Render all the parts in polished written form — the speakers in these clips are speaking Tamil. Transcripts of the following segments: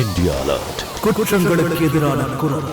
India alert. குற்றங்களுக்கு எதிரான குரல்.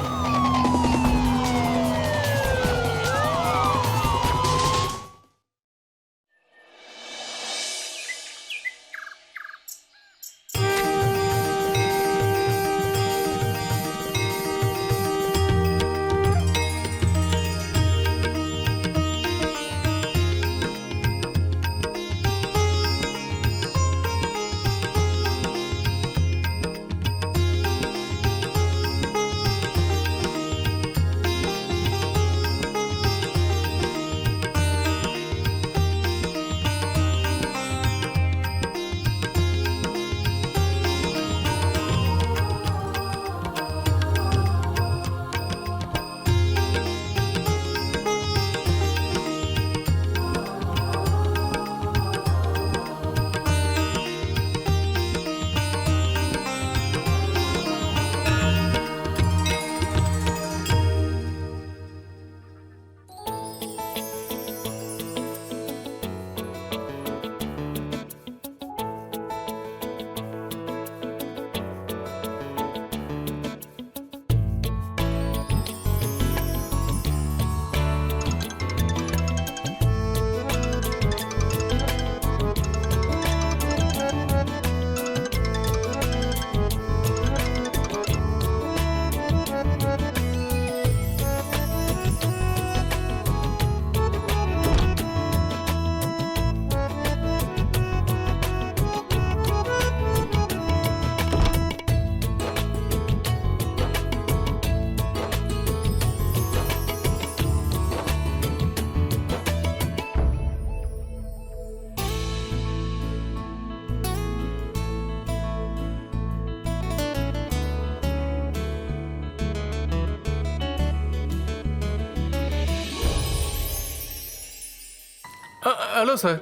Hello sir.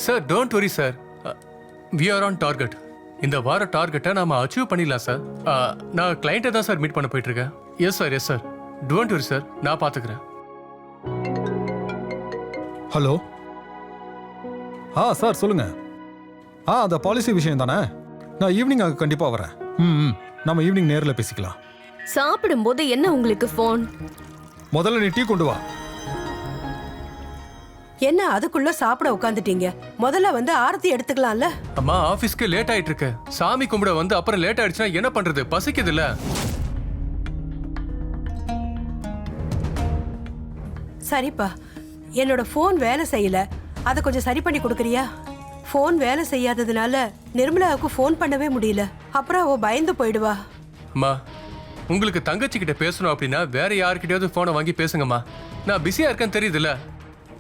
Sir don't worry sir, we are on target. இந்த வார டார்கெட்டை நாம அச்சீவ் பண்ணிடலாம் சார். நான் கிளைண்ட்டை தான் சார் மீட் பண்ண போயிட்டு இருக்கேன். Yes sir don't worry sir, நான் பார்த்துக்கிறேன். ஹலோ. சார் சொல்லுங்க. அந்த பாலிசி விஷயம் தானே. நான் ஈவினிங் கண்டிப்பாக வரேன். நம்ம ஈவினிங் நேரில் பேசிக்கலாம். சாப்பிடும்போது என்ன உங்களுக்கு ஃபோன்? முதல்ல நீ டீ கொண்டு வா. என்ன அதுக்குள்ள சாப்பிட உட்காந்துட்டீங்க? முதல்ல வந்து ஆரத்தி எடுத்துக்கலாம்ல. அம்மா ஆபீஸ்க்கு லேட் ஆயிட்டு இருக்கு. சாமி கும்பிட வந்து அப்புறம் லேட் ஆயிடுச்சுன்னா என்ன பண்றது? பசிக்குது இல்ல. சரிப்பா, என்னோட ஃபோன் வேலை செய்யல, அதை கொஞ்சம் சரி பண்ணி கொடுக்குறியா? ஃபோன் வேலை செய்யாததுனால நிர்மலாவுக்கு ஃபோன் பண்ணவே முடியல. அப்புறம் அவ பயந்து போயிடுவா. அம்மா உங்களுக்கு தங்கச்சி கிட்ட பேசணும் அப்படின்னா வேற யாருக்கிட்டயாவது போனை வாங்கி பேசுங்கம்மா. நான் பிஸியா இருக்கேன்னு தெரியுதுல்ல.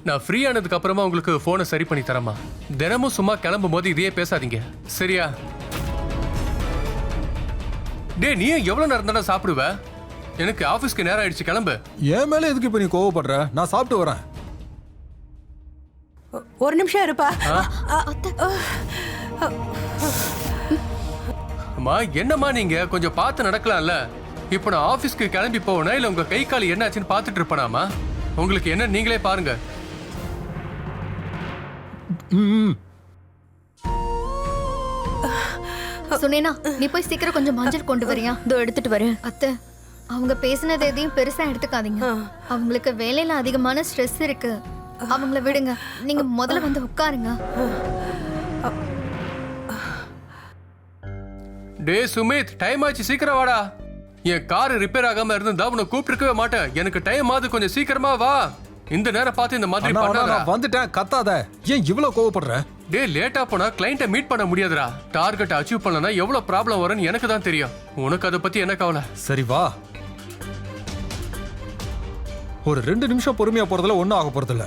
நான் ஃப்ரீ ஆனதுக்கு அப்புறமா உங்களுக்கு போனை சரி பண்ணி தரமா. தினமும் சும்மா கிளம்பும் போது இதையே பேசாதீங்க, சரியா? டே நீ எவ்வளவு நேரம் தானே சாப்பிடுவ? எனக்கு ஆபீஸ்க்கு நேரம் ஆயிடுச்சு, கிளம்பு. என் மேல எதுக்கு இப்ப நீ கோவப்படுற? நான் சாப்பிட்டு வரேன். ஒரு நிமிஷம் இருப்பா. அம்மா என்னம்மா நீங்க கொஞ்சம் பார்த்து நடக்கலாம்ல. இப்ப நான் ஆபீஸ்க்கு கிளம்பி போவேனா இல்ல உங்க கை கால் என்ன ஆச்சுன்னு பார்த்துட்டு இருப்பேனாமா? உங்களுக்கு என்ன நீங்களே பாருங்க. சுனேனா, நீ போய் சீக்கிரம் கொஞ்சம் மஞ்சள் கொண்டு வரியா? இதோ எடுத்துட்டு வரேன். அத்தை, அவங்க பேசினது எதையும் பெருசா எடுத்துக்காதீங்க. அவங்களுக்கு வேலையில அதிகமான ஸ்ட்ரெஸ் இருக்கு. அவங்கள விடுங்க. நீங்க முதல்ல வந்து உட்காருங்க. டே சுமித், டைம் ஆச்சு, சீக்கிரம் வாடா. என் கார் ரிப்பேர் ஆகாம இருந்தா உன்னை கூப்பிட்டுருக்கவே மாட்டேன். எனக்கு டைம் ஆகுது, கொஞ்சம் சீக்கிரமா வா. இந்த நேரம் பார்த்து இந்த மாதிரி பண்ணாத. வந்துட்டேன், கத்தாத. ஏன் இவ்வளவு கோவப்படுற? டே லேட்டா போனா கிளைண்ட்டை மீட் பண்ண முடியாதுடா. டார்கெட் அச்சீவ் பண்ணலனா எவ்வளவு ப்ராப்ளம் வரும்னு எனக்கு தான் தெரியும். உனக்கு அதை பத்தி என்ன கவலை? சரி வா. ஒரு 2 நிமிஷம் பொறுமையா போறதுல ஒண்ணும் ஆக போறது இல்ல.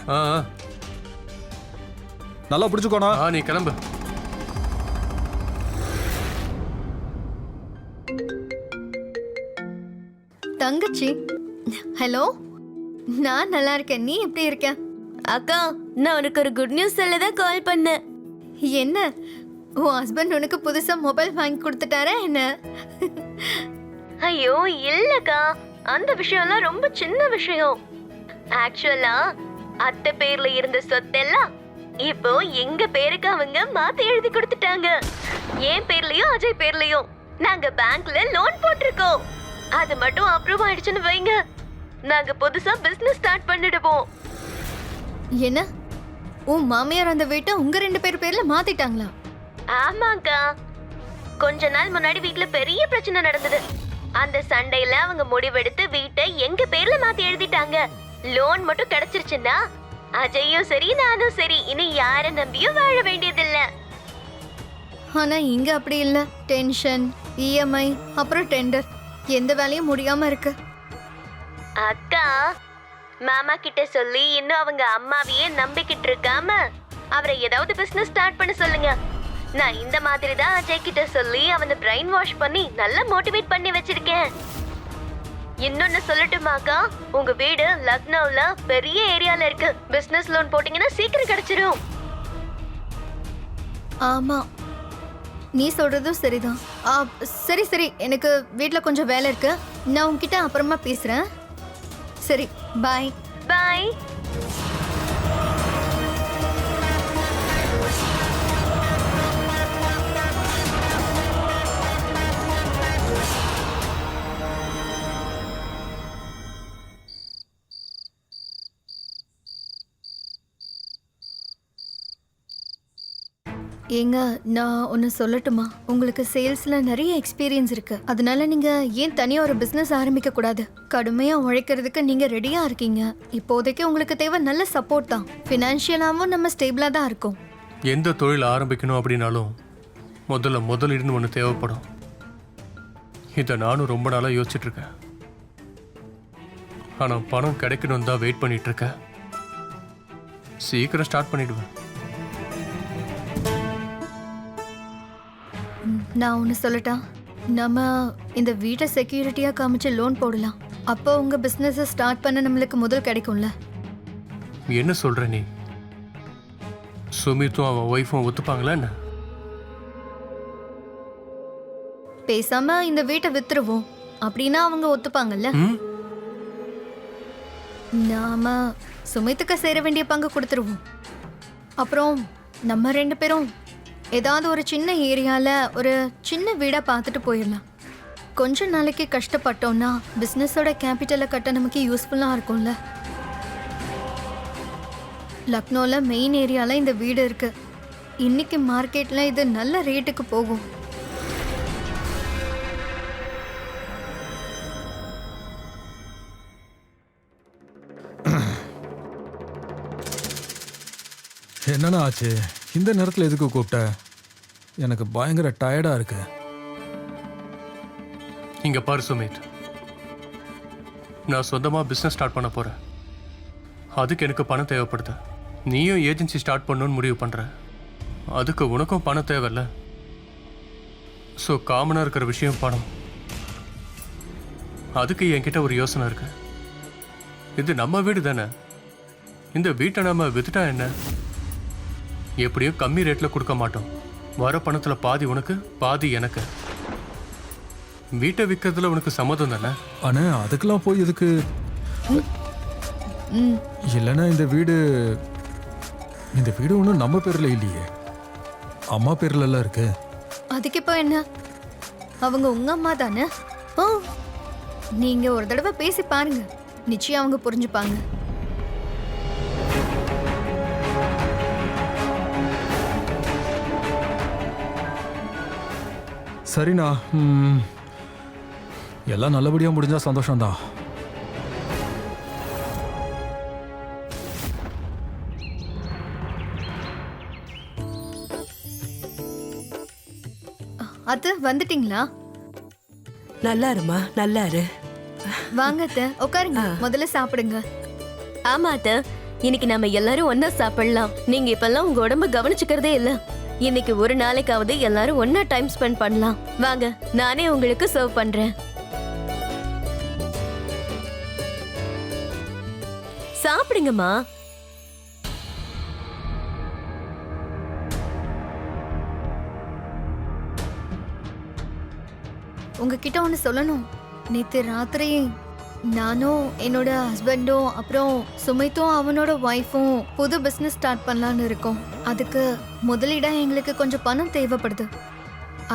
நல்லா பிடிச்சுக்கோனா. நீ கிளம்பு. தங்கச்சி, ஹலோ. நான் நல்லா இருக்கேன். நீ எப்படி இருக்க? அக்கா, நான் உனக்கு ஒரு குட் நியூஸ் சொல்லதான் கால் பண்ணேன். என்ன, உன் ஹஸ்பண்ட் உனக்கு புதுசா மொபைல் வாங்கி கொடுத்துட்டாரா என்ன? ஐயோ இல்லக்கா, அந்த விஷயம்லாம் ரொம்ப சின்ன விஷயம். ஆக்சுவலா அத்தை பேர்ல இருந்த சொத்தெல்லாம் இப்போ எங்க பேருக்கு அவங்க மாத்தி எழுதி கொடுத்துட்டாங்க. என் பேர்லயும் அஜய் பேர்லயும். நாங்க பேங்க்ல லோன் போட்டிருக்கோம். அது மட்டும் அப்ரூவ் ஆயிடுச்சுன்னு வைங்க, நாங்க புதுசா பிசினஸ் ஸ்டார்ட் பண்ணிடுவோம். என்ன உன் மாமியார் அந்த வீட்டை உங்க 2 பேர் பேர்ல மாத்திட்டாங்களா? ஆமாக்கா, கொஞ்ச நாள் முன்னாடி வீட்ல பெரிய பிரச்சனை நடந்தது. அந்த சண்டையில அவங்க முடிவெடுத்து வீட்டை எங்க பேர்ல மாத்தி எழுதிட்டாங்க. லோன் மட்டும் கிடைச்சிருச்சுன்னா அஜயும் சரி நானும் சரி இனி யார நம்பியும் வாழ வேண்டியதில்ல. ஆனா இங்க அப்படி இல்ல. டென்ஷன், இஎம்ஐ, அப்புறம் டெண்டர், எந்த வேலையும் முடியாம இருக்கு. அக்கா, மாமா கிட்ட சொல்லி இன்னும் அவங்க அம்மாவையே நம்பிக்கிட்டு இருக்காம அவரை ஏதாவது பிசினஸ் ஸ்டார்ட் பண்ண சொல்லுங்க. நான் இந்த மாதிரி தான் அஜய் கிட்ட சொல்லி அவனை பிரைன் வாஷ் பண்ணி நல்லா மோட்டிவேட் பண்ணி வச்சிருக்கேன். இன்னொன்னு சொல்லட்டுமாக்கா, உங்க வீடு லக்னோல பெரிய ஏரியால இருக்கு. பிசினஸ் லோன் போட்டீங்கன்னா சீக்கிரம் கிடைச்சிரும். ஆமா, நீ சொல்றதும் சரிதான். சரி சரி, எனக்கு வீட்ல கொஞ்சம் வேலை இருக்கு. நான் உன்கிட்ட அப்புறமா பேசுறேன். சரி, பாய். பாய். ஏங்க, நான் ஒன்று சொல்லட்டுமா? உங்களுக்கு சேல்ஸ்ல நிறைய எக்ஸ்பீரியன்ஸ் இருக்கு. அதனால நீங்க ஏன் தனியா ஒரு பிசினஸ் ஆரம்பிக்க கூடாது? கடுமையா உழைக்கிறதுக்கு நீங்க ரெடியா இருக்கீங்க. இப்போதைக்கு உங்களுக்கு தேவை நல்ல சப்போர்ட் தான். ஃபினான்ஷியலாவும் நம்ம ஸ்டேபிளா தான் இருக்கோம். எந்த தொழில் ஆரம்பிக்கணும் அப்படின்னாலும் முதலீடுன்னு ஒன்று தேவைப்படும். இதை நானும் ரொம்ப நாளாக யோசிச்சுட்டு இருக்கேன். ஆனால் பணம் கிடைக்கணும் தான் வெயிட் பண்ணிட்டு இருக்கேன். சீக்கிரம் ஸ்டார்ட் பண்ணிடுவேன். நான் ஒன்று சொல்லட்டா? நம்ம இந்த வீட்டை செக்யூரிட்டியா காமிச்சு லோன் போடலாம். அப்போ உங்க பிசினஸ் ஸ்டார்ட் பண்ண நம்மளுக்கு முதல் கிடைக்கும்ல. என்ன சொல்ற நீ? சுமித்தும் அவன் ஒய்ஃபும் ஒத்துப்பாங்களா என்ன? பேசாம இந்த வீட்டை வித்துருவோம். அப்படின்னா அவங்க ஒத்துப்பாங்கல்ல. நாம சுமித்துக்கு சேர வேண்டிய பங்கு கொடுத்துருவோம். அப்புறம் நம்ம 2 பேரும் ஏதாவது ஒரு சின்ன ஏரியால ஒரு சின்ன வீடா பார்த்துட்டு போயிடலாம். கொஞ்ச நாளைக்கு கஷ்டப்பட்டோம்னா பிசினஸோட கேபிட்டலை கட்ட நமக்கு யூஸ்ஃபுல்லா இருக்கும்ல. லக்னோல மெயின் ஏரியால இந்த வீடு இருக்கு. இன்னைக்கு மார்க்கெட்ல இது நல்ல ரேட்டுக்கு போகும். என்னண்ணா ஆச்சு? இந்த நேரத்தில் எதுக்கு கூப்பிட்ட? எனக்கு பயங்கர டயர்டா இருக்கு. இங்க பாரு சுமித், நான் சொந்தமா பிசினஸ் ஸ்டார்ட் பண்ண போறேன். அதுக்கு எனக்கு பணம் தேவைப்படுது. நீயும் ஏஜென்சி ஸ்டார்ட் பண்ணணும்னு முடிவு பண்ற. அதுக்கு உனக்கும் பணம் தேவையில்ல. ஸோ காமனாக இருக்கிற விஷயம் பணம். அதுக்கு என்கிட்ட ஒரு யோசனை இருக்கு. இது நம்ம வீடு தானே. இந்த வீட்டை நம்ம வித்துட்டா என்ன? எப்படியும் கம்மி ரேட்ல கொடுக்க மாட்டோம். வர பணத்துல பாதி உனக்கு, பாதி எனக்கு. வீட்டை விற்கிறதுல உனக்கு சம்மதம் தானே? அண்ணே, அதுக்கெல்லாம் போய் எதுக்கு? இல்லைன்னா இந்த வீடு ஒன்றும் நம்ம பேர்ல இல்லையே, அம்மா பேர்ல எல்லாம் இருக்கு. அதுக்கு இப்போ என்ன? அவங்க உங்க அம்மா தானே. ஓ, நீங்க ஒரு தடவை பேசி பாருங்க, நிச்சயம் அவங்க புரிஞ்சுப்பாங்க. சரிண்ணா, எல்லாம் நல்லபடியா முடிஞ்சா சந்தோஷம்தான். அது வந்துட்டீங்களா? நல்லா இருமா, நல்லா இரு. வாங்க அத்தை, உட்காருங்க. முதல்ல சாப்பிடுங்க. ஆமா அத்தை, இன்னைக்கு நம்ம எல்லாரும் ஒன்னா சாப்பிடலாம். நீங்க இப்பெல்லாம் உங்க உடம்ப கவனிச்சுக்கிறதே இல்ல. இன்னைக்கு ஒரு நாளைக்காவது எல்லாரும் ஒன்னா டைம் ஸ்பெண்ட் பண்ணலாம். வாங்க, நானே உங்களுக்கு சர்வ் பண்றேன். சாப்பிடுங்கம்மா. உங்ககிட்ட ஒன்று சொல்லணும். நேற்று ராத்திரி நானும் என்னோட ஹஸ்பண்டும் அப்புறம் சுமித்தும் அவனோட ஒய்ஃபும் புது பிஸ்னஸ் ஸ்டார்ட் பண்ணலான்னு இருக்கோம். அதுக்கு முதலீடா எங்களுக்கு கொஞ்சம் பணம் தேவைப்படுது.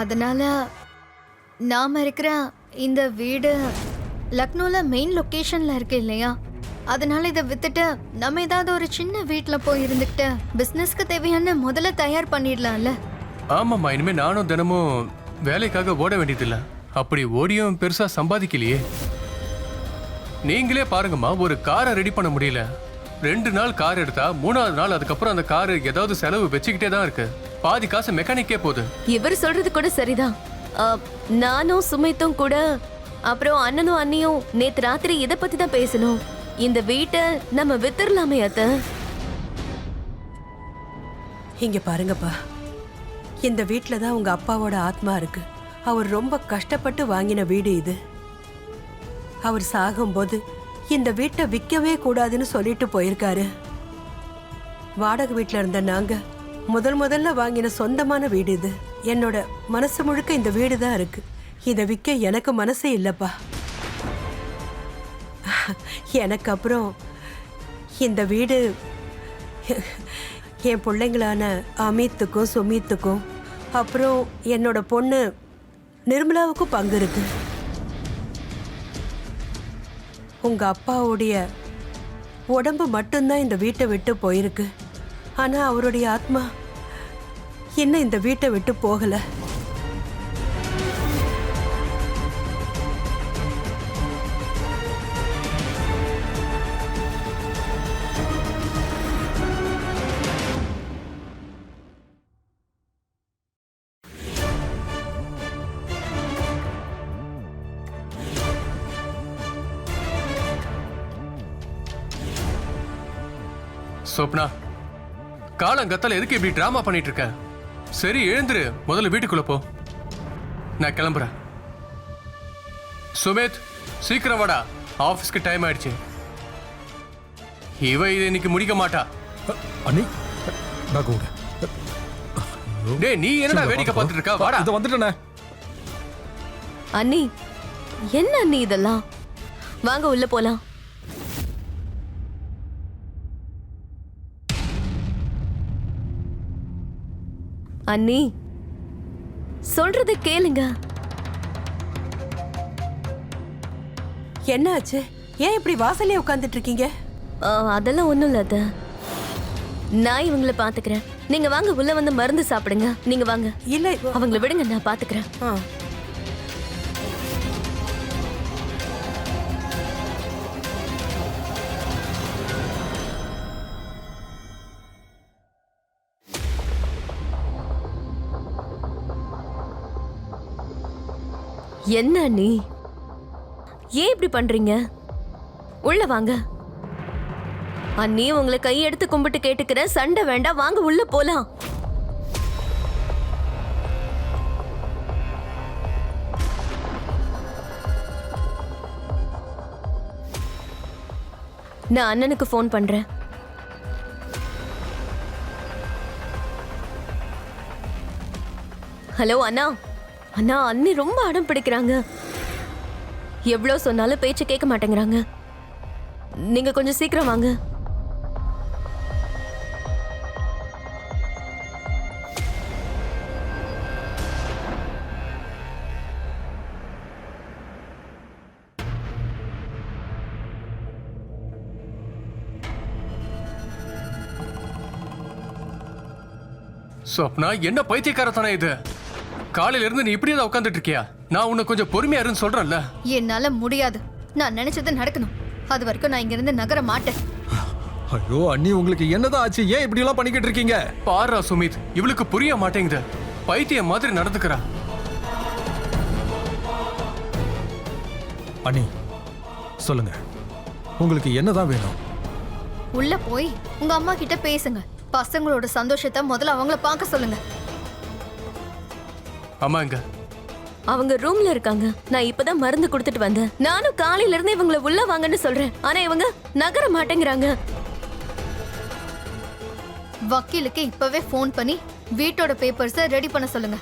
அதனால நாம இருக்கிற இந்த வீடு லக்னோல மெயின் லொகேஷன்ல இருக்கு இல்லையா, அதனால இதை வித்துட்டு நம்ம ஏதாவது ஒரு சின்ன வீட்ல போய் இருந்துக்கிட்டு பிசினஸ்க்கு தேவையான முதல்ல தயார் பண்ணிடலாம்ல. ஆமாம்மா, இனிமே நானும் தினமும் வேலைக்காக ஓட வேண்டியதில்ல. அப்படி ஓடியும் பெருசா சம்பாதிக்கலையே. நீங்களே பாருங்கம்மா, ஒரு காரை ரெடி பண்ண முடியல. 2 நாள் கார் எடுத்தா 3ஆவது நாள் அதுக்கப்புறம் அந்த காரு ஏதாவது செலவு வச்சுக்கிட்டே தான் இருக்கு. பாதி காசு மெக்கானிக்கே போகுது. இவர் சொல்றது கூட சரிதான். நானும் சுமித்தும் கூட அப்புறம் அண்ணனும் அண்ணியும் நேத்து ராத்திரி இதை பத்தி தான் பேசணும். இந்த வீட்டை நம்ம வித்துடலாமே அத்தை. இங்க பாருங்கப்பா, இந்த வீட்டில் தான் உங்க அப்பாவோட ஆத்மா இருக்கு. அவர் ரொம்ப கஷ்டப்பட்டு வாங்கின வீடு இது. அவர் சாகும்போது இந்த வீட்டை விற்கவே கூடாதுன்னு சொல்லிட்டு போயிருக்காரு. வாடகை வீட்டில் இருந்த நாங்க முதல்ல வாங்கின சொந்தமான வீடு இது. என்னோட மனசு முழுக்க இந்த வீடு தான் இருக்கு. இதை விற்க எனக்கு மனசே இல்லப்பா. எனக்கு அப்புறம் இந்த வீடு என் பிள்ளைங்களான அமித்துக்கும் சுமித்துக்கும் அப்புறம் என்னோட பொண்ணு நிர்மலாவுக்கும் பங்கு இருக்கு. உங்க அப்பாவுடைய உடம்பு மட்டும்தான் இந்த வீட்டை விட்டு போயிருக்கு. ஆனா அவருடைய ஆத்மா இன்னும் இந்த வீட்டை விட்டு போகல. சொப்னா, காலங்கத்தால எதுக்கு இப்படி டிராமா பண்ணிட்டு இருக்க? சரி எழுந்துரு, முதல்ல வீட்டுக்குள்ள போ. நான் கிளம்புறேன். சுமித், சீக்கிரம் வாடா, ஆபீஸ்க்கு டைம் ஆயிடுச்சு. இவ இதை இன்னைக்கு முடிக்க மாட்டா. அண்ணி பேக் விடு. டேய், நீ என்னடா வேடிக்கை பார்த்துட்டு இருக்க? வாடா. இது வந்துட்டேனே. அண்ணி, என்ன அண்ணி இதெல்லாம்? வாங்க உள்ள போலாம். அண்ணி, சொல்றத கேளுங்க. என்ன ஆச்சு? ஏன் இப்படி வாசல்லே உட்கார்ந்துட்டு இருக்கீங்க? அதெல்லாம் ஒண்ணும் இல்ல அத்தை. நான் இவங்கள பாத்துக்கிறேன். நீங்க வாங்க உள்ள வந்து மருந்து சாப்பிடுங்க. நீங்க வாங்க. இல்ல, அவங்கள விடுங்க, நான் பாத்துக்கிறேன். என்ன நீ ஏன் இப்படி பண்றீங்க? உள்ள வாங்க. அண்ணி, உங்களை கையெடுத்து கும்பிட்டு கேட்டுக்கிற, சண்டை வேண்டாம், வாங்க உள்ள போலாம். நான் அண்ணனுக்கு ஃபோன் பண்றேன். ஹலோ அண்ணா. அண்ணா, அண்ணி ரொம்ப அடம் பிடிக்கிறாங்க. எவ்வளோ சொன்னாலும் பேச்சு கேட்க மாட்டேங்கிறாங்க. நீங்க கொஞ்சம் சீக்கிரம் வாங்க. சொப்னா, என்ன பைத்தியக்காரத்தனம் இது? காலையில இருந்து நீ இப்படியே தான் உட்காந்துட்டு இருக்கியா? நான் உன்னை கொஞ்சம் பொறுமையா இருந்து சொல்றேன்ல. என்னால முடியாது. நான் நினைச்சது நடக்கணும். அது வரைக்கும் நான் இங்க இருந்து நகர மாட்டேன். ஐயோ அண்ணி, உங்களுக்கு என்னதான் ஆச்சு? ஏன் இப்படி எல்லாம் பண்ணிக்கிட்டு இருக்கீங்க? பாரா சுமித், இவளுக்கு புரிய மாட்டேங்குது. பைத்தியம் மாதிரி நடந்துக்கிறா. அண்ணி சொல்லுங்க, உங்களுக்கு என்னதான் வேணும்? உள்ள போய் உங்க அம்மா கிட்ட பேசுங்க. பசங்களோட சந்தோஷத்தை முதல்ல அவங்கள பார்க்க சொல்லுங்க. அம்மா எங்க? அவங்க ரூம்ல இருக்காங்க. நான் இப்பதான் மருந்து கொடுத்துட்டு வந்தேன். நானும் காலையில இருந்து இவங்கள உள்ள வாங்கன்னு சொல்றேன். ஆனா இவங்க நகர மாட்டேங்கிறாங்க. வக்கீலுக்கு இப்பவே ஃபோன் பண்ணி வீட்டோட பேப்பர்ஸை ரெடி பண்ண சொல்லுங்க.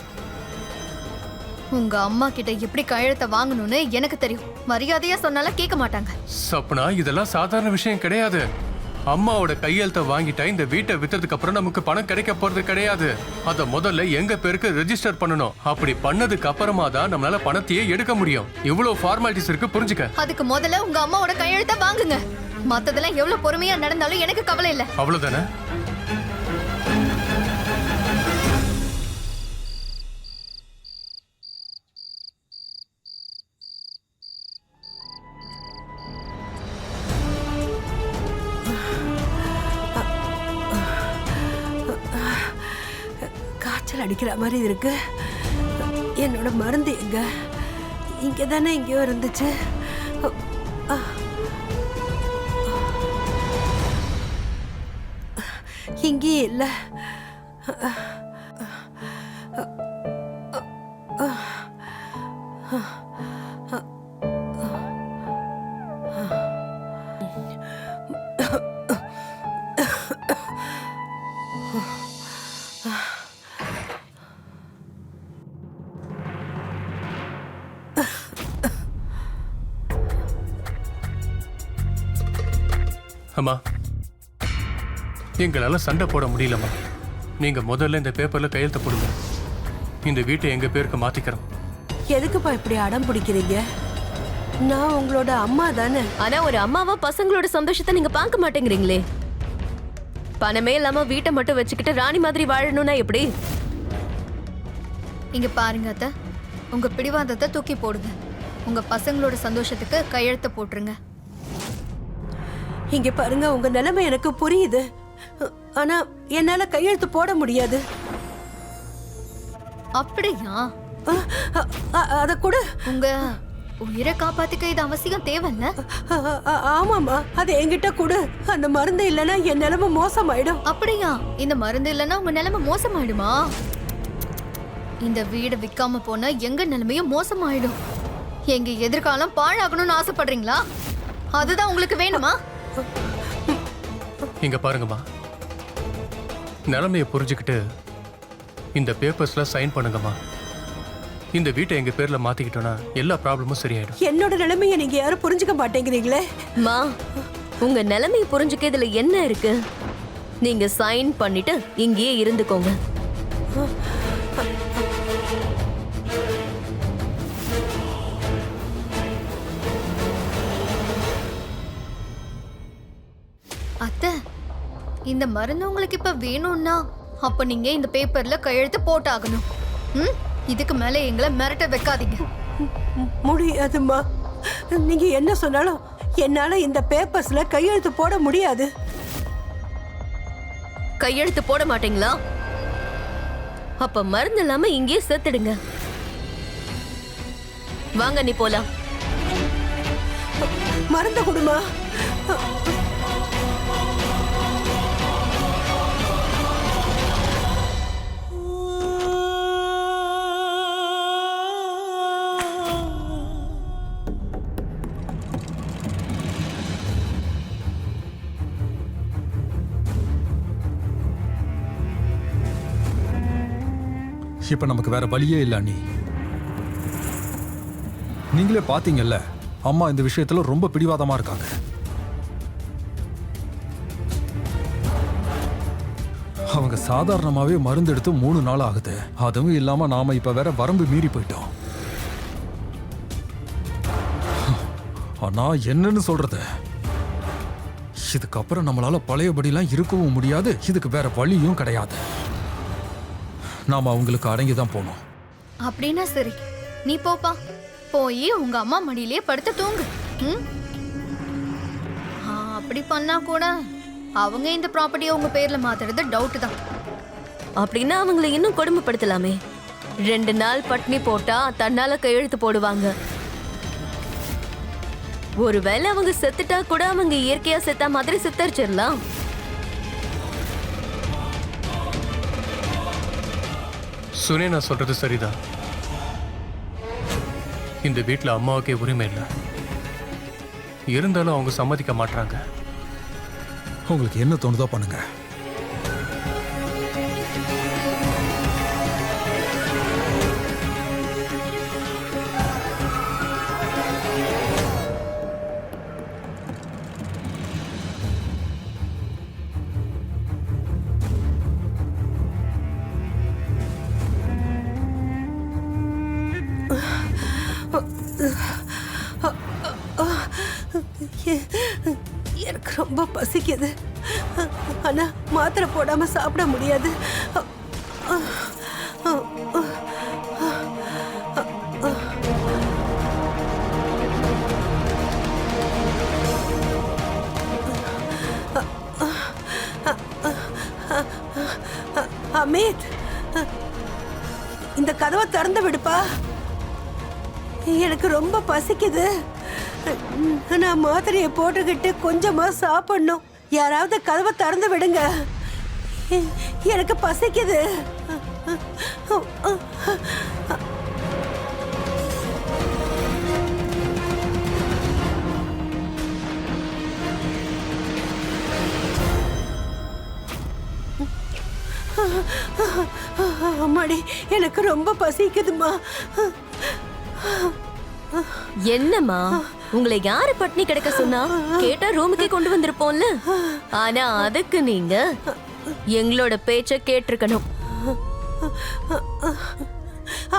உங்க அம்மா கிட்ட எப்படி கையெழுத்த வாங்கணும்னு எனக்கு தெரியும். மரியாதையா சொன்னாலும் கேட்க மாட்டாங்க. சப்னா, இதெல்லாம் சாதாரண விஷயம் கிடையாது. அம்மாவோட கையெழுத்தை வாங்கிட்டா இந்த வீட்டை வித்ததுக்கு அப்புறம் நமக்கு பணம் கிடைக்க போறது கிடையாது. அத முதல்ல எங்க பேருக்கு ரெஜிஸ்டர் பண்ணணும். அப்படி பண்ணதுக்கு அப்புறமா தான் நம்மளால பணத்தையே எடுக்க முடியும். இவ்வளவு ஃபார்மாலிட்டிஸ் இருக்கு, புரிஞ்சுக்க. அதுக்கு முதல்ல உங்க அம்மாவோட கையெழுத்த வாங்குங்க. மத்ததெல்லாம் எவ்வளவு பொறுமையா நடந்தாலும் எனக்கு கவலை இல்ல. அவ்வளவுதானே? காய்ச்சல் அடிக்கிற மாதிரி இருக்கு. என்னோட மருந்து எங்க? இங்க தானே எங்கேயோ இருந்துச்சு. இங்கேயே இல்ல. அம்மா, எங்களால சண்டை போட முடியலம்மா. நீங்க முதல்ல இந்த பேப்பர்ல கையெழுத்து போடுங்க. இந்த வீட்டை எங்க பேருக்கு மாத்திக்கிறோம். எதுக்குப்பா இப்படி அடம் பிடிக்கிறீங்க? நான் உங்களோட அம்மா தானே. ஆனா ஒரு அம்மாவா பசங்களோட சந்தோஷத்தை நீங்க பார்க்க மாட்டேங்கிறீங்களே. பணமே இல்லாம வீட்டை மட்டும் வச்சுக்கிட்டு ராணி மாதிரி வாழணும்னா எப்படி? இங்க பாருங்க அத்தை, உங்க பிடிவாதத்தை தூக்கி போடுங்க. உங்க பசங்களோட சந்தோஷத்துக்கு கையெழுத்து போட்டுருங்க. இங்க பாருங்க, உங்க நிலைமை எனக்கு புரியுது. ஆனா என்னால கையெழுத்து போட முடியாது. அப்படியா? அத கூட உங்க உயிரை காப்பாத்திக்க இது அவசியம் தேவையில்ல. ஆமாமா, அது என்கிட்ட கொடு. அந்த மருந்து இல்லைன்னா என் நிலைமை மோசமாயிடும். அப்படியா? இந்த மருந்து இல்லைன்னா உங்க நிலைமை மோசமாயிடுமா? இந்த வீடு விற்காம போனா எங்க நிலைமையும் மோசமாயிடும். எங்க எதிர்காலம் பாழாகணும்னு ஆசைப்படுறீங்களா? அதுதான் உங்களுக்கு வேணுமா? இங்க பாருங்கம்மா, நிலைமையை புரிஞ்சுக்கிட்டு இந்த பேப்பர்ஸ்ல சைன் பண்ணுங்கம்மா. இந்த வீட்டை எங்க பேர்ல மாத்திக்கிட்டோம்னா எல்லா ப்ராப்ளமும் சரியாயிடும். என்னோட நிலைமையை நீங்க யாரும் புரிஞ்சுக்க மாட்டேங்கிறீங்களே. மா, உங்க நிலைமையை புரிஞ்சுக்க இதுல என்ன இருக்கு? நீங்க சைன் பண்ணிட்டு இங்கேயே இருந்துக்கோங்க. அத்தை, இந்த மருந்து உங்களுக்கு இப்ப வேணும்னா அப்ப நீங்க இந்த பேப்பர்ல கையெழுத்து போட்டாகணும். இதுக்கு மேல எங்களை மிரட்ட வைக்காதீங்க. முடியாதுமா. நீங்க என்ன சொன்னாலும் என்னால இந்த பேப்பர்ஸ்ல கையெழுத்து போட முடியாது. கையெழுத்து போட மாட்டீங்களா? அப்ப மருந்து இல்லாம இங்கேயே செத்துடுங்க. வாங்க, நீ போலாம். மருந்து கொடுமா. இப்ப நமக்கு வேற வழியே இல்ல அண்ணி. நீங்களே பாத்தீங்கல்ல, அம்மா இந்த விஷயத்துல ரொம்ப பிடிவாதமா இருக்காங்க. அவங்க சாதாரணமாவே மருந்து எடுத்து 3 நாள் ஆகுது. அதுவும் இல்லாம நாம இப்ப வேற வரம்பு மீறி போயிட்டோம். ஆனா என்னன்னு சொல்றது, இதுக்கப்புறம் நம்மளால பழையபடிலாம் இருக்கவும் முடியாது. இதுக்கு வேற வழியும் கிடையாது. நாம அவங்களுக்கு அடங்கிதான் போனோம். அப்படின்னா சரி, நீ போப்பா. போய் உங்க அம்மா மடியிலே படுத்து தூங்கு. அப்படி பண்ணா கூட அவங்க இந்த ப்ராப்பர்ட்டியை உங்க பேர்ல மாத்துறது டவுட் தான். அப்படின்னா அவங்களை இன்னும் கொடுமைப்படுத்தலாமே. 2 நாள் பட்னி போட்டா தன்னால கையெழுத்து போடுவாங்க. ஒருவேளை அவங்க செத்துட்டா கூட அவங்க இயற்கையா செத்தா மாதிரி சித்தரிச்சிடலாம். சுனேனா சொல்றது சரிதான். இந்த வீட்டுல அம்மாவுக்கே உரிமை இல்லை. இருந்தாலும் அவங்க சம்மதிக்க மாட்டாங்க. உங்களுக்கு என்ன தோணுதோ பண்ணுங்க. எனக்கு ரொம்ப பசிக்குது. ஆனா மாத்திரை போடாம சாப்பிட முடியாது. அமித், இந்த கதவை திறந்து விடுப்பா. எனக்கு ரொம்ப பசிக்குது. நான் மாத்திரையை போட்டுக்கிட்டு கொஞ்சமா சாப்பிடணும். யாராவது கதவை திறந்து விடுங்க. எனக்கு பசிக்குது. அம்மாடி, எனக்கு ரொம்ப பசிக்குதுமா. என்னம்மா, உங்களை யாரு பட்னி கிடக்க சொன்னா? கேட்டா ரூமுக்கே கொண்டு வந்திருப்போம்ல. ஆனா அதுக்கு நீங்க எங்களோட பேச்ச கேட்டிருக்கணும்.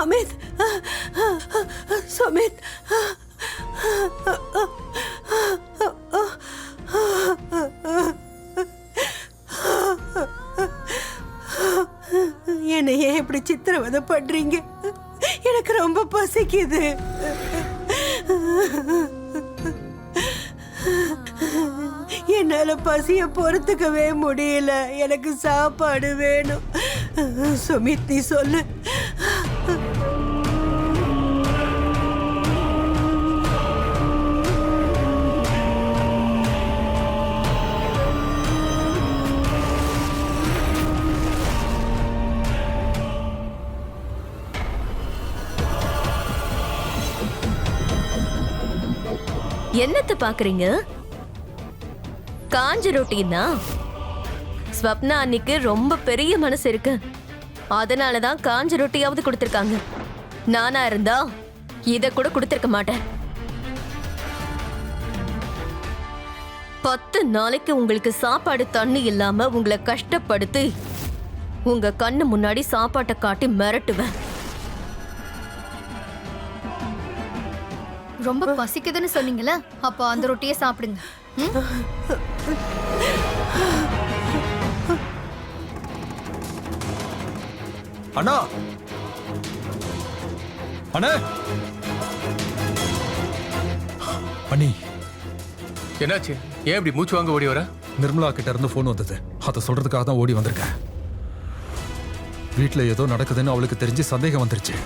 அமித், சுமித், என்னை ஏன் இப்படி சித்திரவதை பண்றீங்க? எனக்கு ரொம்ப பசிக்குது. என்னால பசிய பொறுத்துக்கவே முடியல. எனக்கு சாப்பாடு வேணும். சுமித், நீ சொல்லு. என்னத்த பாக்குறீங்க? காஞ்ச ரொட்டின்னா ஸ்வப்னா அன்னைக்கு ரொம்ப பெரிய மனசு இருக்கு. அதனாலதான் காஞ்ச ரொட்டியாவது கொடுத்திருக்காங்க. நானா இருந்தா இத கூட கொடுத்திருக்க மாட்டேன். 10 நாளைக்கு உங்களுக்கு சாப்பாடு தண்ணி இல்லாம உங்களை கஷ்டப்படுத்தி உங்க கண்ணு முன்னாடி சாப்பாட்டை காட்டி மிரட்டுவேன். ரொம்ப பசிக்குதுன்னு சொன்னீங்கல்ல, அப்போ அந்த ரொட்டியை சாப்பிடுங்க. அண்ணா, அண்ணே, அண்ணி, என்னாச்சு? ஏன் இப்படி மூச்சு வாங்க ஓடி வர? நிர்மலா கிட்ட இருந்து போன் வந்தது. அதை சொல்றதுக்காக தான் ஓடி வந்திருக்கேன். வீட்டுல ஏதோ நடக்குதுன்னு அவளுக்கு தெரிஞ்சு சந்தேகம் வந்துருச்சு.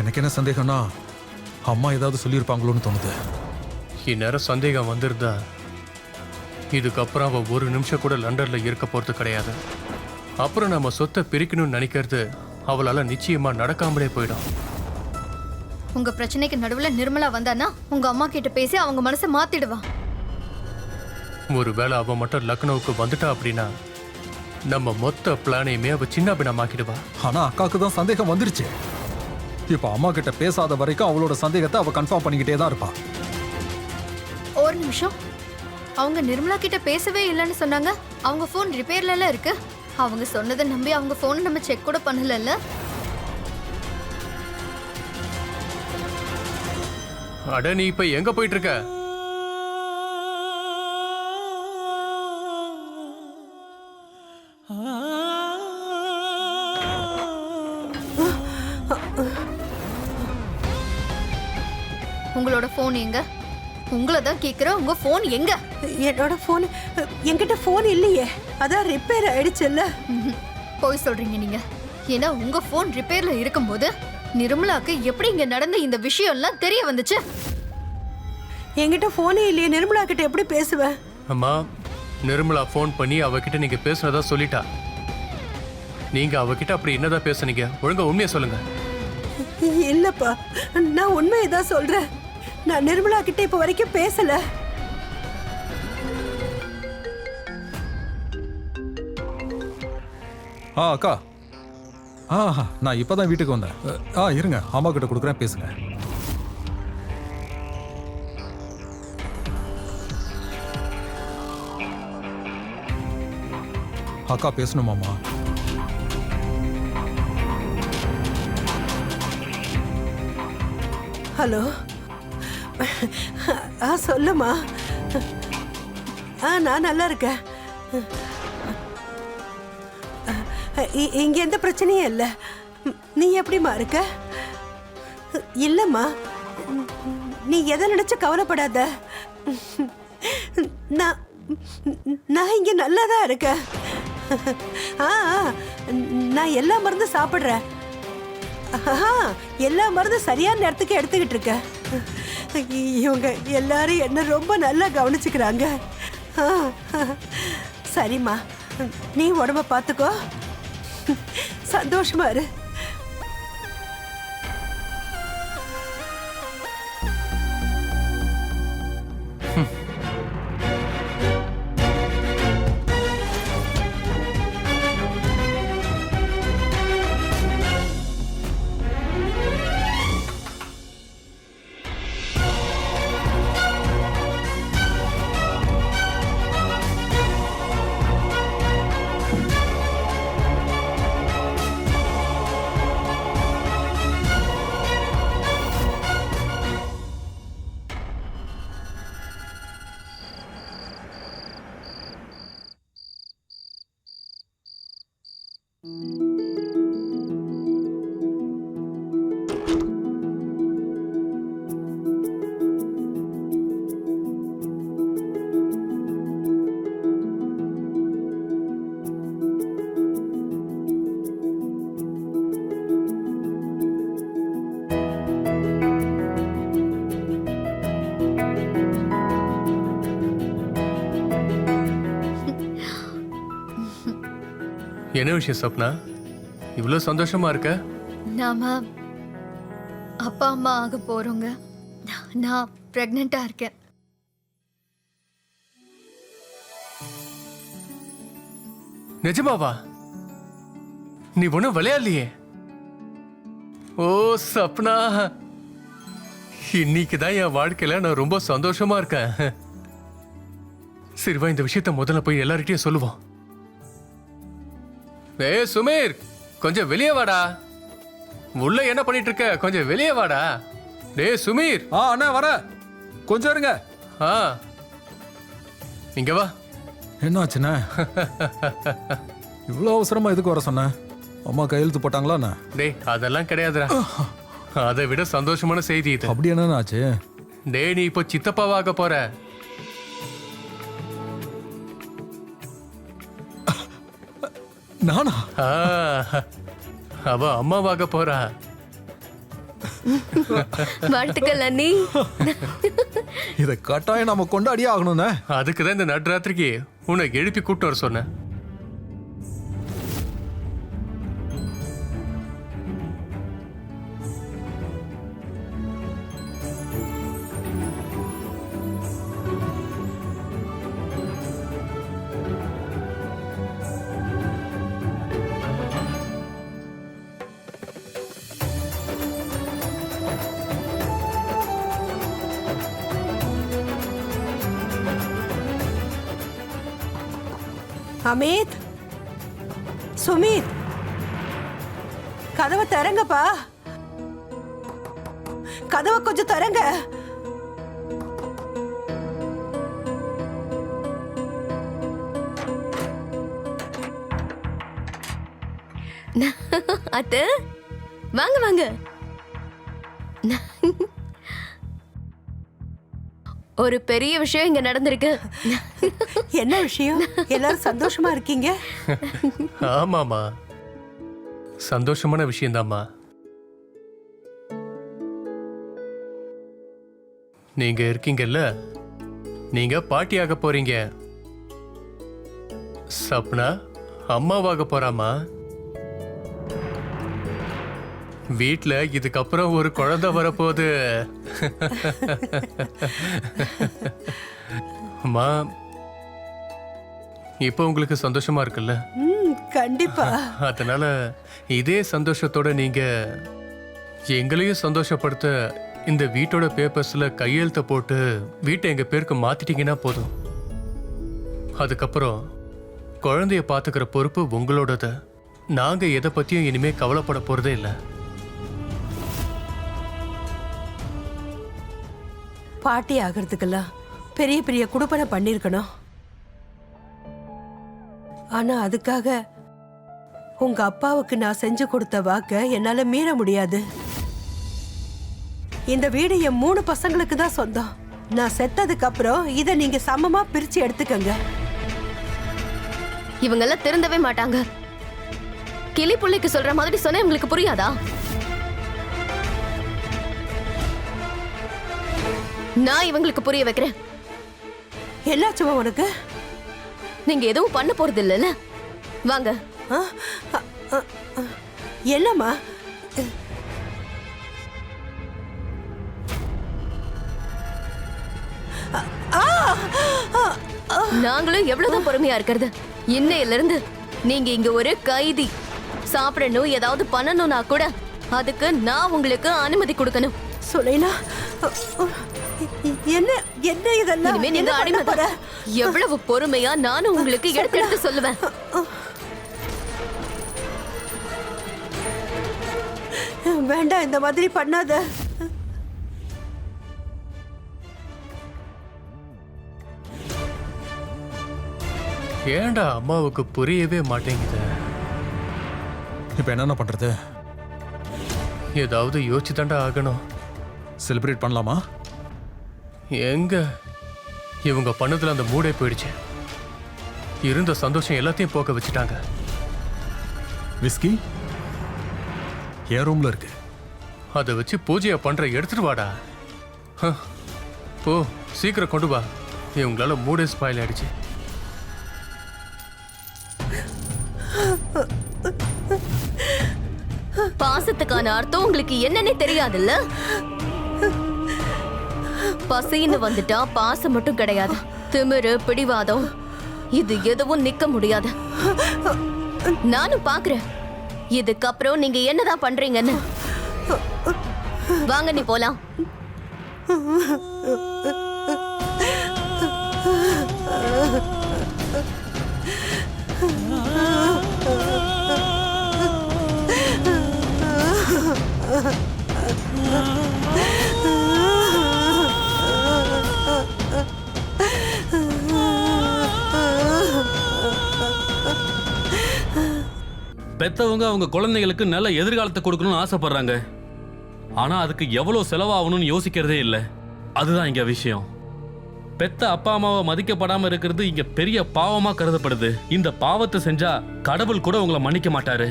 எனக்கு என்ன சந்தேகம்னா, அம்மா ஏதாவது சொல்லியிருப்பாங்களோன்னு தோணுது. இந்நேரம் சந்தேகம் வந்திருந்தா இதுக்கப்புறம் அவ ஒரு நிமிஷம் கூட லண்டன்ல இருக்க போறது கிடையாது. அப்புறம் நம்ம சொத்தை பிரிக்கணும்னு நினைக்கிறது அவளால நிச்சயமா நடக்காமலே போயிடும். உங்க பிரச்சனைக்கு நடுவுல நிர்மலா வந்தானா உங்க அம்மா கிட்ட பேசி அவங்க மனசை மாத்திடுவா. ஒருவேளை அவ மட்டும் லக்னோவுக்கு வந்துட்டா அப்படின்னா நம்ம மொத்த பிளானையுமே அவ சின்ன பின்னமாக்கிடுவா. ஆனா அக்காவுக்கு தான் சந்தேகம் வந்துருச்சு. இப்ப அம்மா கிட்ட பேசாத வரைக்கும் அவளோட சந்தேகத்தை அவ கன்ஃபார்ம் பண்ணிக்கிட்டே தான் இருப்பா. ஒரு நிமிஷம், அவங்க நிர்மலா கிட்ட பேசவே இல்லைன்னு சொன்னாங்க. அவங்க போன் ரிப்பேர்ல இருக்கு. அவங்க சொன்னதை நம்பி அவங்க போனை நம்ம செக் கூட பண்ணல. அட, நீ இப்ப எங்க போயிட்டு இருக்க? உங்களோட போன் எங்க? உங்களை தான் கேக்குறேன், உங்க போன் எங்க? என்னோட போன் என்கிட்ட போன் இல்லையே. அதான் ரிப்பேர் ஆயிடுச்சுல்ல. போய் சொல்றீங்க நீங்க. ஏன்னா உங்க போன் ரிப்பேர்ல இருக்கும்போது நிர்மலாக்கு எப்படி இங்க நடந்த இந்த விஷயம் எல்லாம் தெரிய வந்துச்சு? என்கிட்ட போனே இல்லையே, நிர்மலா கிட்ட எப்படி பேசுவேன்? அம்மா, நிர்மலா ஃபோன் பண்ணி அவகிட்ட நீங்க பேசுனதா சொல்லிட்டா. நீங்க அவகிட்ட அப்படி என்னதான் பேசுனீங்க? ஒழுங்கா உண்மையை சொல்லுங்க. இல்லப்பா, நான் உண்மையை தான் சொல்றேன். நான் நிர்மலா கிட்ட இப்ப வரைக்கும் பேசல. அக்கா, நான் இப்பதான் வீட்டுக்கு வந்தேன். இருங்க, அம்மா கிட்ட கொடுக்குறேன், பேசுங்க. அக்கா பேசணுமாம்மா? ஹலோ. சொல்லுமா. நான் நல்லா இருக்கேன். இங்க எந்த பிரச்சனையும் இல்லை. நீ எப்படிமா இருக்க? இல்லம்மா, நீ எதை நினைச்சு கவலைப்படாத. நான் இங்க நல்லா தான் இருக்கேன். நான் எல்லா மருந்தும் சாப்பிடுறேன். எல்லா மருந்தும் சரியான நேரத்துக்கு எடுத்துக்கிட்டு இருக்கேன். இவங்க எல்லாரும் என்ன ரொம்ப நல்லா கவனிச்சுக்கிறாங்க. சரிம்மா, நீ உடம்ப பார்த்துக்கோ. சந்தோஷமா இரு. என்ன விஷயம் சப்னா, இவ்வளோ சந்தோஷமா இருக்க? நாம அப்பா அம்மா ஆக போறோங்க. நான் பிரெக்னெண்டா இருக்கேன். நிஜமாவா? நீ ஒன்றும் விளையாடலையே. ஓ சப்னா, இன்னைக்கு தான் என் வாழ்க்கையில நான் ரொம்ப சந்தோஷமா இருக்கேன். சரிவா, இந்த விஷயத்த முதல்ல போய் எல்லார்கிட்டயும் சொல்லுவோம். ஏய் சுமீர், கொஞ்சம் வெளியே வாடா. உள்ள என்ன பண்ணிட்டு இருக்க? கொஞ்சம் வெளியே வாடா. டேய் சுமீர். அண்ணா வர, கொஞ்சம் இருங்க. இங்க வா. என்ன ஆச்சுண்ணா? இவ்வளோ அவசரமா எதுக்கு வர சொன்ன? அம்மா கையெழுத்து போட்டாங்களா? டேய் அதெல்லாம் கிடையாதுடா. அதை விட சந்தோஷமான செய்தி இது. அப்படி என்ன ஆச்சு? டேய், நீ இப்போ சித்தப்பாவாக போற. நானா? அவ அம்மாவாக போறா. வாழ்த்துக்கள் அண்ணி. இதை கட்டாயம் நம்ம கொண்டாடியே ஆகணும்னே. அதுக்குதான் இந்த நடுராத்திரிக்கு உன்னை எழுப்பி கூப்பிட்டு வர சொன்னேன். அமித், சுமித், கதவை திறங்கப்பா. கதவை கொஞ்சம் திறங்க. அத்தை, வாங்க வாங்க. ஒரு பெரிய விஷயம் இங்க நடந்திருக்கு. என்ன விஷயம்? எல்லாரும் சந்தோஷமா இருக்கீங்க? ஆமாமா, சந்தோஷமான விஷயம்தாம்மா. நீங்க இருக்கீங்கல்ல, நீங்க பாட்டியாக போறீங்க. சப்னா அம்மாவாக போறாமா. வீட்ல இதுக்கப்புறம் ஒரு குழந்தை வரப்போகுது. அம்மா, இப்போ உங்களுக்கு சந்தோஷமா இருக்குல்ல? கண்டிப்பா. அதனால இதே சந்தோஷத்தோட நீங்க எங்களையும் சந்தோஷப்படுத்த இந்த வீட்டோட பேப்பர்ஸ்ல கையெழுத்த போட்டு வீட்டை எங்க பேருக்கு மாத்திட்டீங்கன்னா போதும். அதுக்கப்புறம் குழந்தைய பாத்துக்கிற பொறுப்பு உங்களோடது. நாங்க எதை பத்தியும் இனிமே கவலைப்பட போறதே இல்லை. பாட்டி ஆகிறதுக்கெல்லாம் பெரிய பெரிய குடுப்பனை பண்ணிருக்கணும். ஆனா அதுக்காக உங்க அப்பாவுக்கு நான் செஞ்சு கொடுத்த வாக்க என்னால மீற முடியாது. இந்த வீடு என் 3 பசங்களுக்கு தான் சொந்தம். நான் செத்ததுக்கு அப்புறம் இதை நீங்க சமமா பிரிச்சு எடுத்துக்கங்க. இவங்கெல்லாம் திருந்தவே மாட்டாங்க. கிளி புள்ளைக்கு சொல்ற மாதிரி சொன்னா உங்களுக்கு புரியாதா? நான் இவங்களுக்கு புரிய வைக்கிறேன். என்னாச்சுமா உனக்கு? நீங்க எதுவும் பண்ண போறது இல்லைல்ல? வாங்க. ஆ? என்னம்மா? நாங்களும் எவ்வளவுதான் பொறுமையா இருக்கிறது. இன்னையில இருந்து நீங்க இங்க ஒரு கைதி. சாப்பிடணும் ஏதாவது பண்ணணும்னா கூட அதுக்கு நான் உங்களுக்கு அனுமதி கொடுக்கணும். சுலைனா, என்ன என்ன இதெல்லாம்? இனிமே நீங்க அடிமைதான். எவ்வளவு பொறுமையா நானும் உங்களுக்கு எடுத்து எடுத்து சொல்லுவேன். வேண்டாம், இந்த மாதிரி பண்ணாத. ஏன்டா அம்மாவுக்கு புரியவே மாட்டேங்குது. இப்போ என்னென்ன பண்றது? ஏதாவது யோசிச்சு தாண்டா ஆகணும். செலிப்ரேட் பண்ணலாமா? எங்க இவங்க பண்ணதுல அந்த மூடே போயிடுச்சு. இருந்த சந்தோஷம் எல்லாத்தையும் போக்க வச்சுட்டாங்க. விஸ்கி என் ரூம்ல இருக்கு. அதை வச்சு பூஜையை பண்ற எடுத்துட்டு வாடா. போ சீக்கிரம் கொண்டு வா. இவங்களால மூடே ஸ்பாயில் ஆயிடுச்சு. பாசத்துக்கான அர்த்தம் உங்களுக்கு என்னன்னே தெரியாதுல்ல? பசின்னு வந்துட்டா பாசம் மட்டும் கிடையாது, திமிரு, பிடிவாதம், இது எதுவும் நிக்க முடியாது. நானும் பாக்குறேன் இதுக்கப்புறம் நீங்க என்னதான் பண்றீங்கன்னு. வாங்க, நீ போலாம். பெத்தவங்க அவங்க குழந்தைகளுக்கு நல்ல எதிர்காலத்தை கொடுக்கணும்னு ஆசைப்படுறாங்க. ஆனா அதுக்கு எவ்வளவு செலவாகணும்னு யோசிக்கிறதே இல்லை. அதுதான் இங்க விஷயம். பெத்த அப்பா அம்மாவை மதிக்கப்படாம இருக்கிறது இங்க பெரிய பாவமா கருதப்படுது. இந்த பாவத்தை செஞ்சா கடவுள் கூட உங்களை மன்னிக்க மாட்டாரு.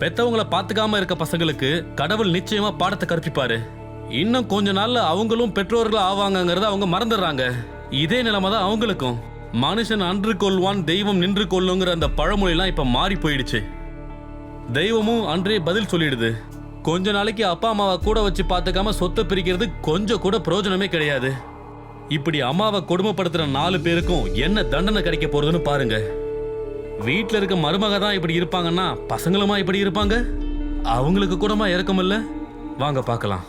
பெத்தவங்களை பாத்துக்காம இருக்க பசங்களுக்கு கடவுள் நிச்சயமா பாடத்தை கற்பிப்பாரு. இன்னும் கொஞ்ச நாள்ல அவங்களும் பெற்றோர்கள் ஆவாங்கங்கறத அவங்க மறந்துடுறாங்க. இதே நிலைமை தான் அவங்களுக்கும். மனுஷன் அன்று கொள்வான், தெய்வம் நின்று கொள்ளுங்கிற அந்த பழமொழிலாம் இப்ப மாறி போயிடுச்சு. தெய்வமும் அன்றே பதில் சொல்லிடுது. கொஞ்ச நாளைக்கு அப்பா அம்மாவை கூட வச்சு பார்த்துக்காம சொத்தை பிரிக்கிறது கொஞ்சம் கூட பிரயோஜனமே கிடையாது. இப்படி அம்மாவை கொடுமைப்படுத்துற 4 பேருக்கும் என்ன தண்டனை கிடைக்க போறதுன்னு பாருங்க. வீட்டுல இருக்க மருமக தான் இப்படி இருப்பாங்கன்னா பசங்களுமா இப்படி இருப்பாங்க? அவங்களுக்கு கூடமா இறக்கம் இல்ல? வாங்க பார்க்கலாம்.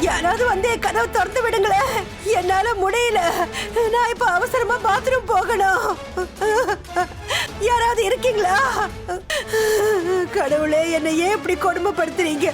யாராவது வந்து கதவை திறந்து விடுங்களேன், என்னால முடியல. நான் இப்ப அவசரமா பாத்ரூம் போகணும். யாராவது இருக்கீங்களா? கடவுளே, என்னை ஏன் இப்படி கொடுமைப்படுத்துறீங்க?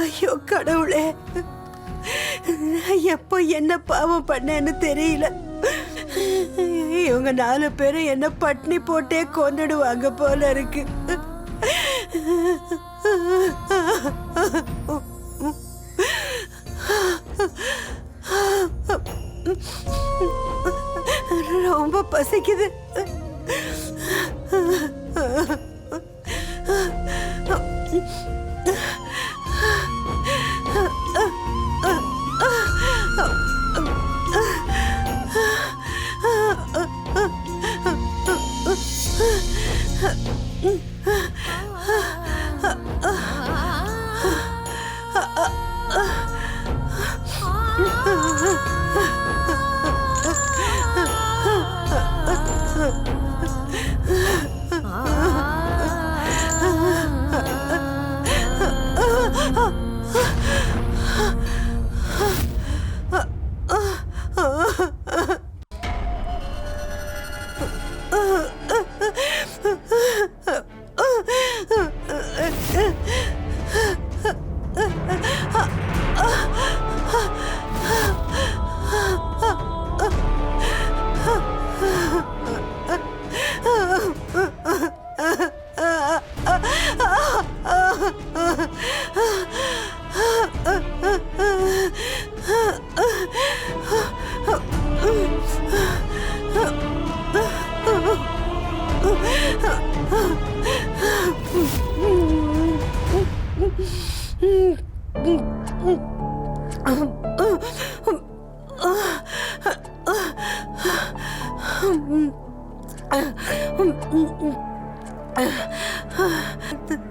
ஐயோ கடவுளே, எப்போ என்ன பாவம் பண்ணேன்னு தெரியல. இவங்க 4 பேரும் என்ன பட்னி போட்டே கொண்டுடுவாங்க போல இருக்கு. ரொம்ப பசிக்குது.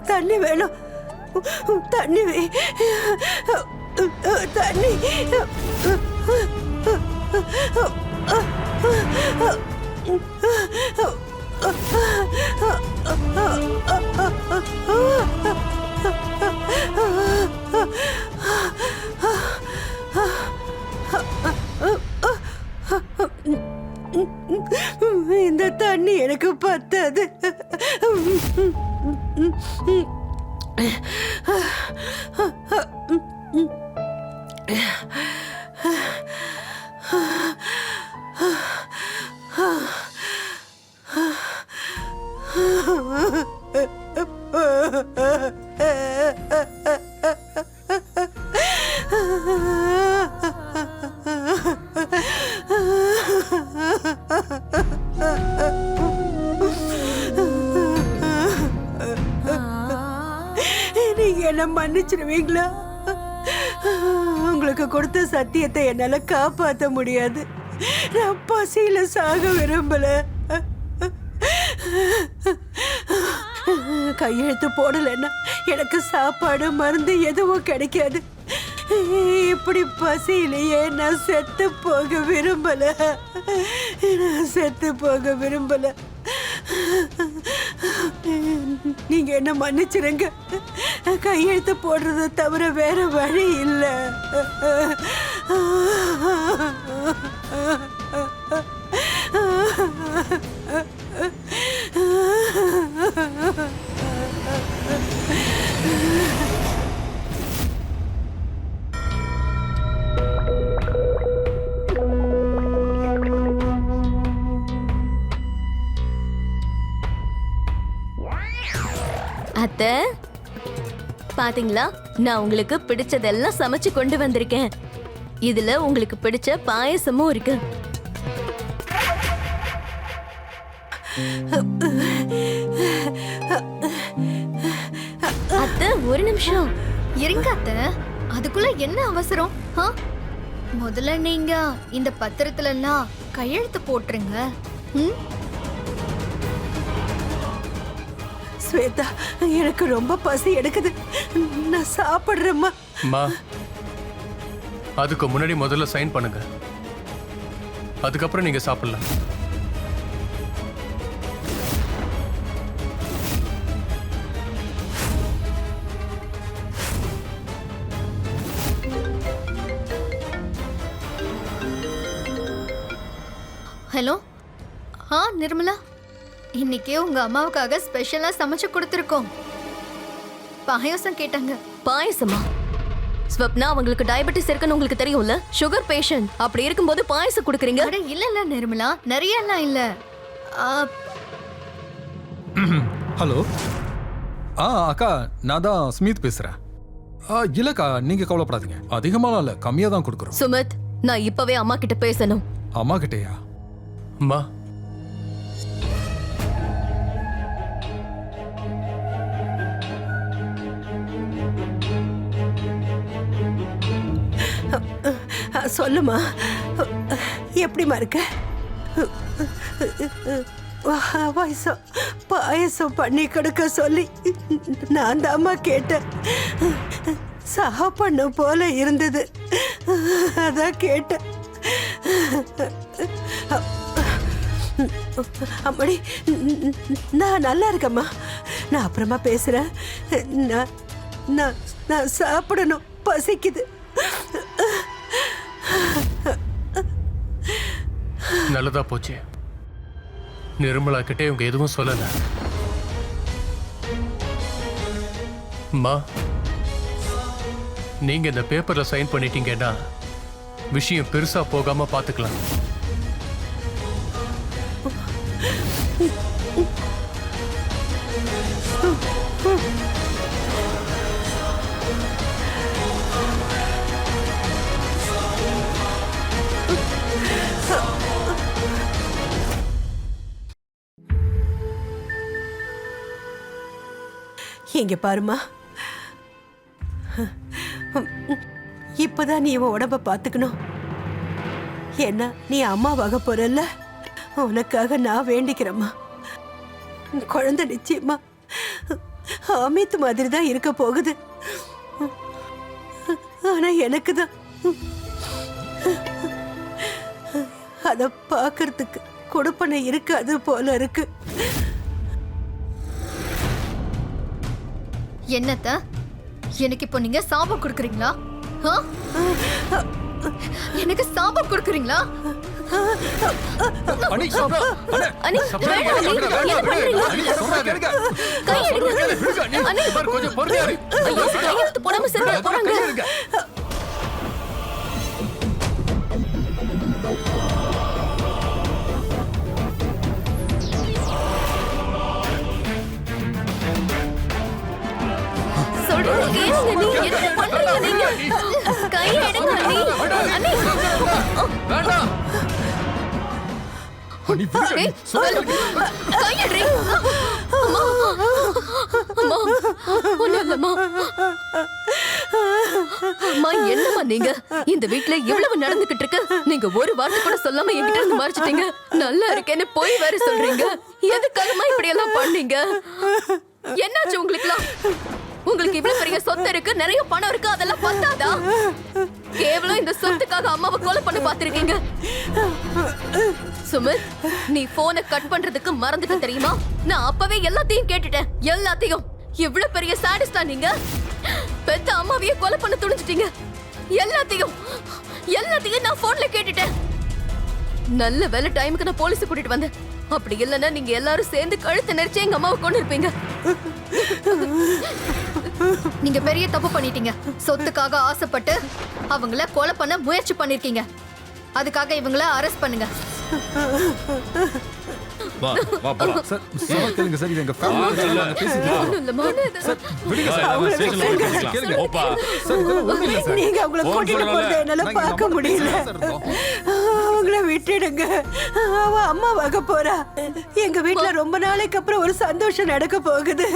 தண்ணி வேணும். தண்ணி தண்ணி. இந்த தண்ணி எனக்கு பத்தாது. நீங்க என்ன மன்னிச்சிருவீங்களா? உங்களுக்கு கொடுத்த சத்தியத்தை என்னால காப்பாற்ற முடியாது. நான் பசியில சாக விரும்பல. கையெழுத்து போடலைன்னா எனக்கு சாப்பாடு மருந்து எதுவும் கிடைக்காது. இப்படி பசியிலேயே நான் செத்து போக விரும்பல. நான் செத்து போக விரும்பல. நீங்க என்ன மன்னிச்சிருங்க. கையெழுத்து போடுறத தவிர வேற வழி இல்லை. அத்தை, பாத்தீங்களா, நான் உங்களுக்கு பிடிச்சதெல்லாம் சமைச்சு கொண்டு வந்திருக்கேன். இதுல உங்களுக்கு பிடிச்ச பாயசமும் இருக்கு. அத்தை, ஒரு நிமிஷம் இருங்க அத்தை. அதுக்குள்ள என்ன அவசரம்? முதல்ல நீங்க இந்த பத்திரத்துல எல்லாம் கையெழுத்து போட்டுருங்க. ஸ்வேதா, எனக்கு ரொம்ப பசி எடுக்குது. நான் சாப்பிடுறேம்மா. அம்மா, அதுக்கு முன்னாடி முதல்ல சைன் பண்ணுங்க. அதுக்கப்புறம் நீங்க சாப்பிடலாம். ஹலோ. நிர்மலா, இன்னைக்கே உங்க அம்மாவுக்காக ஸ்பெஷலா சமைச்சு கொடுத்துருக்கோம். பாயாசம் கேட்டாங்க. பாயசமா? ஸ்வப்னா அவங்களுக்கு டயபெட்டிஸ் இருக்குன்னு உங்களுக்கு தெரியும்ல, சுகர் பேஷண்ட். அப்படி இருக்கும்போது பாயசம் குடுக்குறீங்க? அட இல்ல நிர்மலா, நிறைய எல்லாம் இல்ல. ஹலோ. அக்கா, நான் தான் ஸ்மித் பேசுறேன். இல்லக்கா, நீங்க கவலைப்படாதீங்க. அதிகமாலாம் இல்ல, கம்மியா தான் கொடுக்குறோம். சுமித், நான் இப்பவே அம்மா கிட்ட பேசணும். அம்மா கிட்டயா? அம்மா, சொல்லுமா, எப்படிமா இருக்க? பாயசம் பண்ணி கொடுக்க சொல்லி நான் தான் அம்மா கேட்டேன். சாப்பிடணு போல இருந்தது, அதான் கேட்டேன். அம்மாடி, நான் நல்லா இருக்கம்மா. நான் அப்புறமா பேசுறேன். நான் சாப்பிடணும், பசிக்குது. நல்லதா போச்சு. நிர்மலா கிட்டே இவங்க எதுவும் சொல்லல. அம்மா, நீங்க இந்த பேப்பர்ல சைன் பண்ணிட்டீங்கன்னா விஷயம் பெருசா போகாம பாத்துக்கலாம். இங்க பாருமா, இப்பதான் நீ உன் உடம்ப பாத்துக்கணும். ஏன்னா நீ அம்மாவாக போறல்ல, உனக்காக நான் வேண்டிக்கிறேம்மா. குழந்தை நிச்சயமா அமித் மாதிரி தான் இருக்க போகுது. ஆனா எனக்கு தான் அத பாக்குறதுக்கு கொடுப்பனை இருக்காது போல இருக்கு. என்னத்த, எனக்கு இப்போ நீங்க சாபம் கொடுக்குறீங்களா? எனக்கு சாபம் கொடுக்குறீங்களா? அனி, சப்ரா, அனி, சப்ரா, வேண்டாம் அனி, சப்ரா, என்ன பண்றீங்க? அனி, சொல்றாங்க. கை எடுங்க. அனி, பாரு, கொஞ்சம் பொறுமையா இரு. ஐயோ, கையெழுத்து போடாம செத்து போறாங்க. கை எடுங்க. சொல்றது கேளுங்க. நீ என்ன பண்றீங்க நீங்க? கை எடுங்க அனி. அனி, வேண்டாம். அனி, விடுங்க. ஏய், கை எடுறீ. அம்மா, அம்மா, ஒண்ணும் இல்லம்மா. அம்மா, என்னம்மா நீங்க? இந்த வீட்ல இவ்வளவு நடந்துகிட்டு இருக்கு, நீங்க ஒரு வார்த்தை கூட சொல்லாம என்கிட்ட இருந்து மறைச்சிட்டீங்க. நல்லா இருக்கேன்னு போய் வேற சொல்றீங்க. எதுக்காகமா இப்படி எல்லாம் பண்ணீங்க? என்னாச்சு உங்களுக்குலாம்? உங்களுக்கு இவ்வளவு பெரிய சொத்து இருக்கு, நிறைய பணம் இருக்கு, அதெல்லாம் பத்தாதா? கேவலம் இந்த சொத்துக்காக அம்மாவை கொலை பண்ண பாத்திருக்கீங்க. சுமித், நீ போனை கட் பண்றதுக்கு மறந்துட்ட தெரியுமா? நான் அப்பவே எல்லாத்தையும் கேட்டுட்டேன், எல்லாத்தையும். இவ்வளவு பெரிய சாடிஸ்டா நீங்க? பெத்த அம்மாவையே கொலை பண்ண துணிச்சிட்டீங்க. எல்லாத்தையும் நான் போன்ல கேட்டுட்டேன். நல்ல வேலை டைமுக்கு நான் போலீஸ் கூட்டிட்டு வந்தேன். அப்படி இல்லைன்னா நீங்க எல்லாரும் சேர்ந்து கழுத்து நெரிச்சு எங்க அம்மாவை கொண்டு இருப்பீங்க. நீங்க பெரிய தப்பு பண்ணிட்டீங்க. சொத்துக்காக ஆசைப்பட்டு அவங்கள கொலை பண்ண முயற்சி பண்ணிருக்கீங்க. அதுக்காக இவங்கள அரெஸ்ட் பண்ணுங்க. வா வா போலாம். சார், சார் கேளுங்க சார், இது எங்க ஃபேமிலி பேசிட்டு இருக்கோம். ஒண்ணும் இல்லம்மா. சார், விடுங்க சார். அவங்கள ஸ்டேஷன்ல விட்டுருங்க. பேசிக்கலாம். கேளுங்க. ஓப்பா. சார், இதெல்லாம் ஒண்ணும் இல்ல சார். நீங்க அவங்கள போன் கூட்டிட்டு சொல்லல. போறதை என்னால நாங்க பார்க்க நம்ம முடியல. பேசிட்டு சார் இருக்கோம். அவங்கள விட்டுடுங்க. அவ அம்மாவாக போறா. எங்க வீட்ல ரொம்ப நாளைக்கு அப்புறம் ஒரு சந்தோஷம் நடக்க போகுது.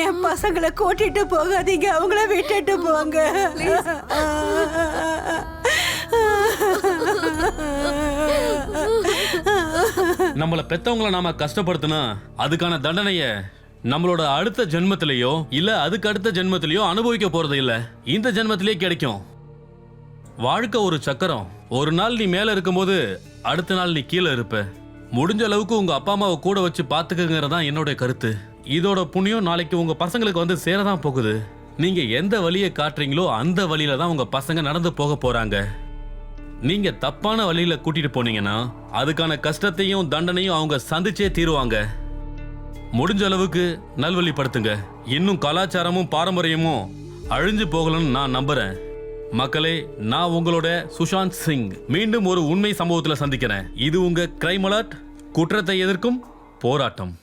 என் பசங்களை கூட்டிட்டு போகாதீங்க, அவங்கள விட்டுட்டு போங்க. நம்மள பெத்தவங்கள நாம கஷ்டப்படுத்தினா அதுக்கான தண்டனைய நம்மளோட அடுத்த ஜென்மத்திலேயோ இல்ல அதுக்கு அடுத்த ஜென்மத்திலேயோ அனுபவிக்க போறது இல்ல, இந்த ஜென்மத்திலேயே கிடைக்கும். வாழ்க்கை ஒரு சக்கரம். ஒரு நாள் நீ மேல இருக்கும்போது அடுத்த நாள் நீ கீழே இருப்ப. முடிஞ்ச அளவுக்கு உங்க அப்பா அம்மாவை கூட வச்சு பாத்துக்கங்கிறதான் என்னோட கருத்து. இதோட புண்ணியம் நாளைக்கு உங்க பசங்களுக்கு வந்து சேரதான் போகுது. நீங்க எந்த வழியை காட்டுறீங்களோ அந்த வழியில தான் உங்க பசங்க நடந்து போக போறாங்க. நீங்க தப்பான வழியில கூட்டிட்டு போனீங்கன்னா அதுக்கான கஷ்டத்தையும் தண்டனையும் அவங்க சந்திச்சே தீருவாங்க. முடிஞ்ச அளவுக்கு நல்வழிப்படுத்துங்க. இன்னும் கலாச்சாரமும் பாரம்பரியமும் அழிஞ்சு போகலன்னு நான் நம்புறேன். மக்களே, நான் உங்களோட சுஷாந்த் சிங் மீண்டும் ஒரு உண்மை சம்பவத்தில் சந்திக்கிறேன். இது உங்க கிரைம் அலர்ட், குற்றத்தை எதிர்க்கும் போராட்டம்.